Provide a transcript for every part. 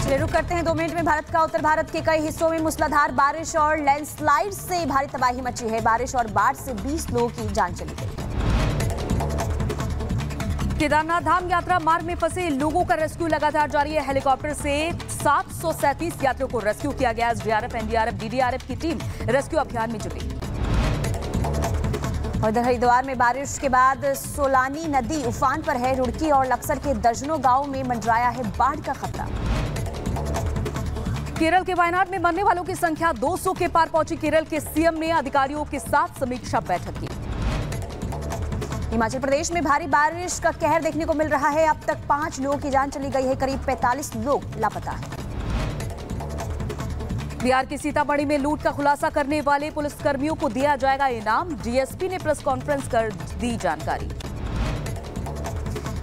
चलिए रुक करते हैं 2 मिनट में भारत का। उत्तर भारत के कई हिस्सों में मूसलाधार बारिश और लैंडस्लाइड से भारी तबाही मची है। बारिश और बाढ़ से 20 लोगों की जान चली गई है। केदारनाथ धाम यात्रा मार्ग में फंसे लोगों का रेस्क्यू लगातार जारी है। हेलीकॉप्टर से 737 यात्रियों को रेस्क्यू किया गया। एसडीआरएफ, एनडीआरएफ, डीडीआरएफ की टीम रेस्क्यू अभियान में जुटी। और इधर हरिद्वार में बारिश के बाद सोलानी नदी उफान पर है। रुड़की और लक्सर के दर्जनों गांवों में मंडराया है बाढ़ का खतरा। केरल के वायनाड में मरने वालों की संख्या 200 के पार पहुंची। केरल के सीएम ने अधिकारियों के साथ समीक्षा बैठक की। हिमाचल प्रदेश में भारी बारिश का कहर देखने को मिल रहा है। अब तक 5 लोगों की जान चली गई है। करीब 45 लोग लापता हैं। बिहार की सीतामढ़ी में लूट का खुलासा करने वाले पुलिसकर्मियों को दिया जाएगा इनाम। डीएसपी ने प्रेस कॉन्फ्रेंस कर दी जानकारी।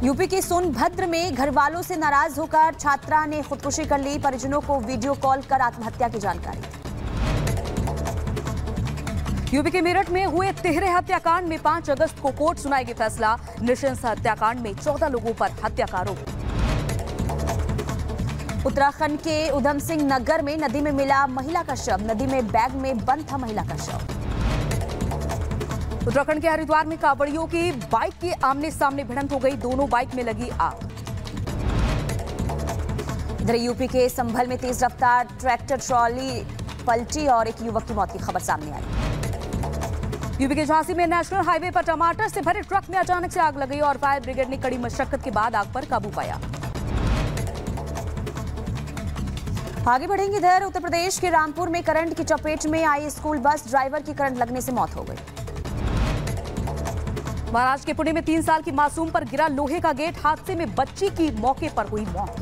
यूपी के सोनभद्र में घर वालों से नाराज होकर छात्रा ने खुदकुशी कर ली। परिजनों को वीडियो कॉल कर आत्महत्या की जानकारी। यूपी के मेरठ में हुए तिहरे हत्याकांड में 5 अगस्त को कोर्ट सुनाएगी फैसला। नृशंस हत्याकांड में 14 लोगों पर हत्या का आरोप। उत्तराखंड के उधम सिंह नगर में नदी में मिला महिला का शव। नदी में बैग में बंद था महिला का शव। उत्तराखंड के हरिद्वार में कांवड़ियों की बाइक की आमने सामने भिड़ंत हो गई। दोनों बाइक में लगी आग। इधर यूपी के संभल में तेज रफ्तार ट्रैक्टर ट्रॉली पलटी और एक युवक की मौत की खबर सामने आई। यूपी के झांसी में नेशनल हाईवे पर टमाटर से भरे ट्रक में अचानक से आग लगी और फायर ब्रिगेड ने कड़ी मशक्कत के बाद आग पर काबू पाया। आगे बढ़ेंगे। इधर उत्तर प्रदेश के रामपुर में करंट की चपेट में आई स्कूल बस। ड्राइवर की करंट लगने से मौत हो गई। महाराष्ट्र के पुणे में 3 साल की मासूम पर गिरा लोहे का गेट। हादसे में बच्ची की मौके पर हुई मौत।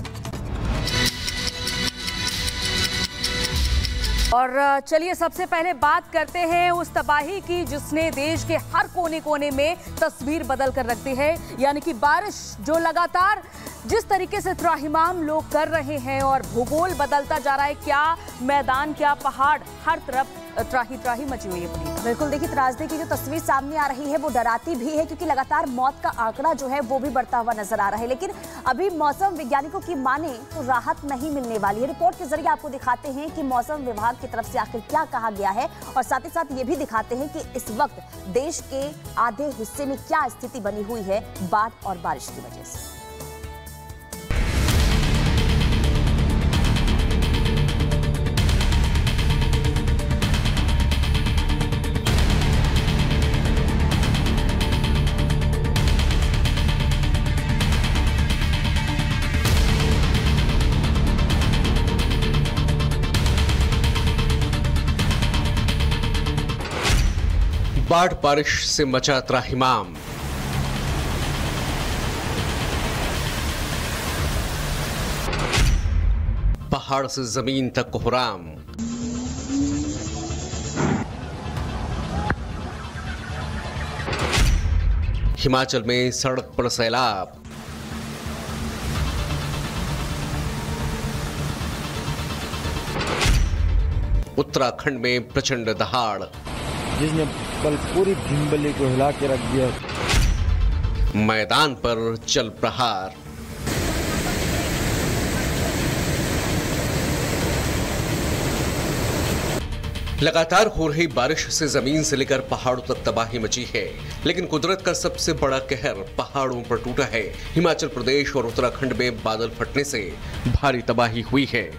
और चलिए सबसे पहले बात करते हैं उस तबाही की जिसने देश के हर कोने कोने में तस्वीर बदल कर रख दी है। यानी कि बारिश जो लगातार जिस तरीके से त्राहिमाम लोग कर रहे हैं और भूगोल बदलता जा रहा है। क्या मैदान, क्या पहाड़, हर तरफ त्राही त्राही मची हुई है। बिल्कुल देखिए, त्रासदी की जो तस्वीर सामने आ रही है वो डराती भी है, क्योंकि लगातार मौत का आंकड़ा जो है वो भी बढ़ता हुआ नजर आ रहा है। लेकिन अभी मौसम वैज्ञानिकों की माने तो राहत नहीं मिलने वाली है। रिपोर्ट के जरिए आपको दिखाते हैं कि मौसम विभाग की तरफ से आखिर क्या कहा गया है, और साथ ही साथ ये भी दिखाते हैं कि इस वक्त देश के आधे हिस्से में क्या स्थिति बनी हुई है बाढ़ और बारिश की वजह से। बाढ़ बारिश से मचा त्राहिमाम। पहाड़ से जमीन तक कोहराम। हिमाचल में सड़क पर सैलाब। उत्तराखंड में प्रचंड दहाड़ जिसने कल पूरी भीमबली को हिला के रख दिया। मैदान पर चल प्रहार। लगातार हो रही बारिश से जमीन से लेकर पहाड़ों तक तबाही मची है। लेकिन कुदरत का सबसे बड़ा कहर पहाड़ों पर टूटा है। हिमाचल प्रदेश और उत्तराखंड में बादल फटने से भारी तबाही हुई है।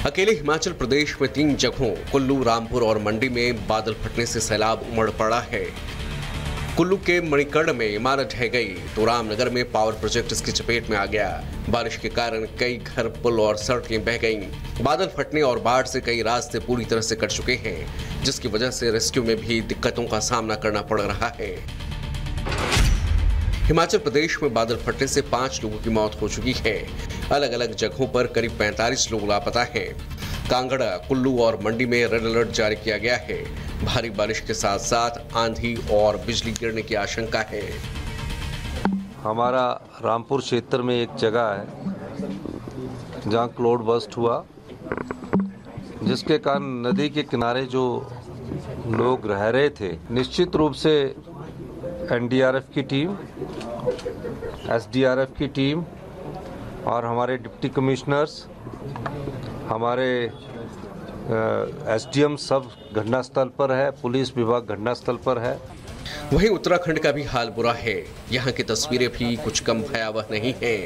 अकेले हिमाचल प्रदेश में 3 जगहों कुल्लू, रामपुर और मंडी में बादल फटने से सैलाब उमड़ पड़ा है। कुल्लू के मणिकर्ण में इमारत ढह गई तो रामनगर में पावर प्रोजेक्ट इसकी चपेट में आ गया। बारिश के कारण कई घर, पुल और सड़कें बह गईं। बादल फटने और बाढ़ से कई रास्ते पूरी तरह से कट चुके हैं, जिसकी वजह से रेस्क्यू में भी दिक्कतों का सामना करना पड़ रहा है। हिमाचल प्रदेश में बादल फटने से 5 लोगों की मौत हो चुकी है। अलग अलग जगहों पर करीब 45 लोग लापता हैं। कांगड़ा, कुल्लू और मंडी में रेड अलर्ट जारी किया गया है। भारी बारिश के साथ साथ आंधी और बिजली गिरने की आशंका है। हमारा रामपुर क्षेत्र में एक जगह है जहां क्लाउड बर्स्ट हुआ, जिसके कारण नदी के किनारे जो लोग रह रहे थे, निश्चित रूप से एनडीआरएफ की टीम, एसडीआरएफ की टीम और हमारे डिप्टी कमिश्नर्स, हमारे एसडीएम सब घटनास्थल पर है, पुलिस विभाग घटनास्थल पर है। वहीं उत्तराखंड का भी हाल बुरा है। यहाँ की तस्वीरें भी कुछ कम भयावह नहीं हैं।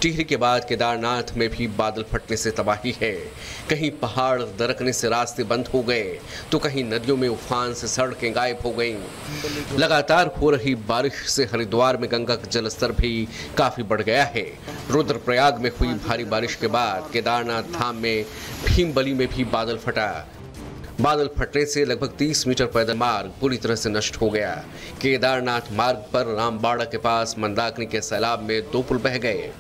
टिहरी के बाद केदारनाथ में भी बादल फटने से तबाही है। कहीं पहाड़ दरकने से रास्ते बंद हो गए तो कहीं नदियों में उफान से सड़कें गायब हो गईं। लगातार हो रही बारिश से हरिद्वार में गंगा का जलस्तर भी काफी बढ़ गया है। रुद्रप्रयाग में हुई भारी बारिश के बाद केदारनाथ धाम में भीमबली में भी बादल फटा। बादल फटने से लगभग 30 मीटर पैदल मार्ग पूरी तरह से नष्ट हो गया। केदारनाथ मार्ग पर रामबाड़ा के पास मंदाकिनी के सैलाब में 2 पुल बह गए।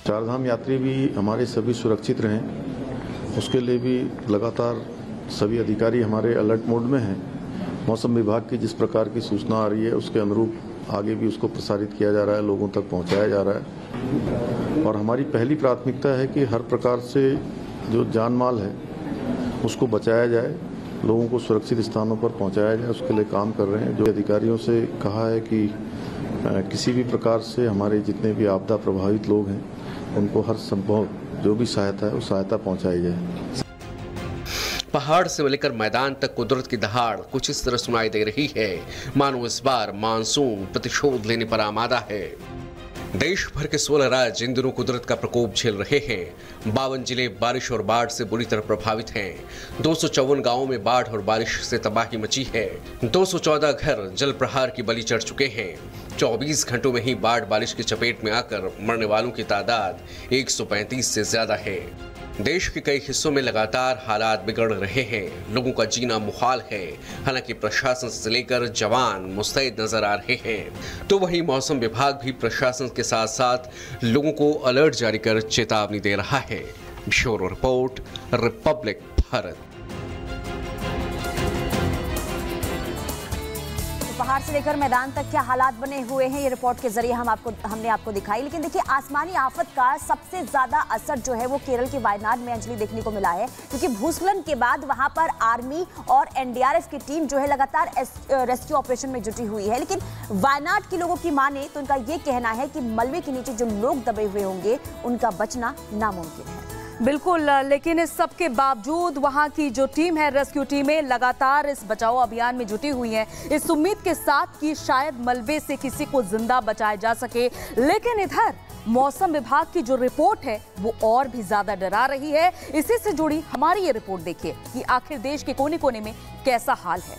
चारधाम यात्री भी हमारे सभी सुरक्षित रहें, उसके लिए भी लगातार सभी अधिकारी हमारे अलर्ट मोड में हैं। मौसम विभाग की जिस प्रकार की सूचना आ रही है उसके अनुरूप आगे भी उसको प्रसारित किया जा रहा है, लोगों तक पहुंचाया जा रहा है। और हमारी पहली प्राथमिकता है कि हर प्रकार से जो जान माल है उसको बचाया जाए, लोगों को सुरक्षित स्थानों पर पहुंचाया जाए, उसके लिए काम कर रहे हैं। जो अधिकारियों से कहा है कि किसी भी प्रकार से हमारे जितने भी आपदा प्रभावित लोग हैं उनको हर संभव जो भी सहायता है उस सहायता पहुंचाई जाए। पहाड़ से लेकर मैदान तक कुदरत की दहाड़ कुछ इस तरह सुनाई दे रही है मानो इस बार मानसून प्रतिशोध लेने पर आमादा है। देश भर के 16 राज्य इन दिनों कुदरत का प्रकोप झेल रहे हैं। 52 जिले बारिश और बाढ़ से बुरी तरह प्रभावित हैं। 254 गांवों में बाढ़ और बारिश से तबाही मची है। 214 घर जल प्रहार की बलि चढ़ चुके हैं। 24 घंटों में ही बाढ़ बारिश की चपेट में आकर मरने वालों की तादाद 135 से ज्यादा है। देश के कई हिस्सों में लगातार हालात बिगड़ रहे हैं। लोगों का जीना मुहाल है। हालांकि प्रशासन से लेकर जवान मुस्तैद नजर आ रहे हैं, तो वहीं मौसम विभाग भी प्रशासन के साथ साथ लोगों को अलर्ट जारी कर चेतावनी दे रहा है। Bureau report, Republic Bharat. पहाड़ से लेकर मैदान तक क्या हालात बने हुए हैं ये रिपोर्ट के जरिए हमने आपको दिखाई। लेकिन देखिए, आसमानी आफत का सबसे ज्यादा असर जो है वो केरल के वायनाड में अंजलि देखने को मिला है, क्योंकि भूस्खलन के बाद वहां पर आर्मी और एनडीआरएफ की टीम जो है लगातार रेस्क्यू ऑपरेशन में जुटी हुई है। लेकिन वायनाड के लोगों की माने तो उनका ये कहना है कि मलबे के नीचे जो लोग दबे हुए होंगे उनका बचना नामुमकिन है। बिल्कुल, लेकिन इस सब के बावजूद वहां की जो टीम है, रेस्क्यू टीमें लगातार इस बचाव अभियान में जुटी हुई हैं, इस उम्मीद के साथ कि शायद मलबे से किसी को जिंदा बचाया जा सके। लेकिन इधर मौसम विभाग की जो रिपोर्ट है वो और भी ज्यादा डरा रही है। इसी से जुड़ी हमारी ये रिपोर्ट देखिए कि आखिर देश के कोने कोने में कैसा हाल है।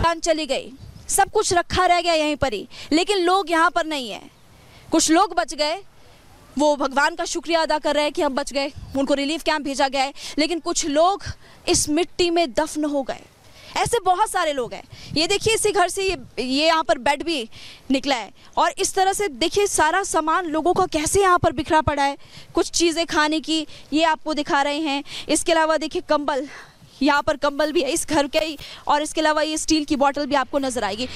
जान चली गई, सब कुछ रखा रह गया यहीं पर ही, लेकिन लोग यहाँ पर नहीं है। कुछ लोग बच गए, वो भगवान का शुक्रिया अदा कर रहे हैं कि हम बच गए, उनको रिलीफ कैंप भेजा गया है। लेकिन कुछ लोग इस मिट्टी में दफन हो गए। ऐसे बहुत सारे लोग हैं। ये देखिए, इसी घर से ये यहाँ पर बेड भी निकला है और इस तरह से देखिए सारा सामान लोगों का कैसे यहाँ पर बिखरा पड़ा है। कुछ चीज़ें खाने की ये आपको दिखा रहे हैं। इसके अलावा देखिए कंबल, यहाँ पर कंबल भी है इस घर के ही, और इसके अलावा ये स्टील की बोतल भी आपको नजर आएगी।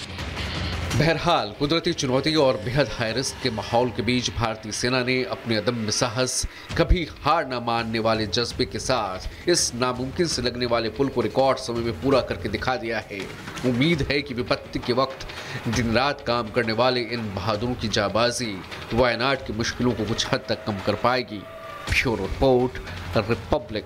बहरहाल कुदरती चुनौती और बेहद हाई रिस्क के माहौल के बीच भारतीय सेना ने अपने अदम्य साहस, कभी हार न मानने वाले जज्बे के साथ इस नामुमकिन से लगने वाले पुल को रिकॉर्ड समय में पूरा करके दिखा दिया है। उम्मीद है कि विपत्ति के वक्त दिन रात काम करने वाले इन बहादुरों की जाबाजी वायनाड की मुश्किलों को कुछ हद तक कम कर पाएगी। Bureau report, Republic